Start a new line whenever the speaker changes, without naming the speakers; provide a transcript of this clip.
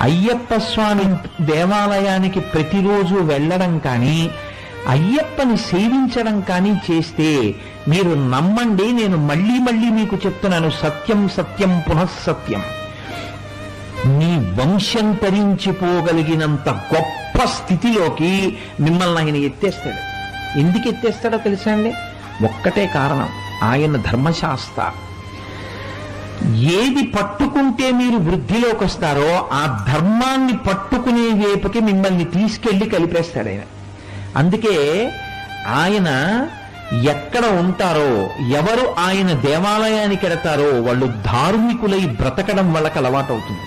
అయ్యప్ప స్వామి దేవాలయానికి ప్రతిరోజు వెళ్ళడం కానీ అయ్యప్పని సేవించడం కానీ చేస్తే మీరు నమ్మండి, నేను మళ్ళీ మళ్ళీ మీకు చెప్తున్నాను, సత్యం సత్యం పునఃసత్యం, మీ వంశం తరించిపోగలిగినంత గొప్ప స్థితిలోకి మిమ్మల్ని ఆయన ఎత్తేస్తాడు. ఎందుకు ఎత్తేస్తాడో తెలుసా అండి? ఒక్కటే కారణం, ఆయన ధర్మశాస్త్ర. ఏది పట్టుకుంటే మీరు వృద్ధిలోకి వస్తారో ఆ ధర్మాన్ని పట్టుకునే వైపుకి మిమ్మల్ని తీసుకెళ్లి కలిపేస్తాడు ఆయన. అందుకే ఆయన ఎక్కడ ఉంటారో, ఎవరు ఆయన దేవాలయానికి వెడతారో వాళ్ళు ధార్మికులై బ్రతకడం వాళ్ళకి అలవాటు అవుతుంది.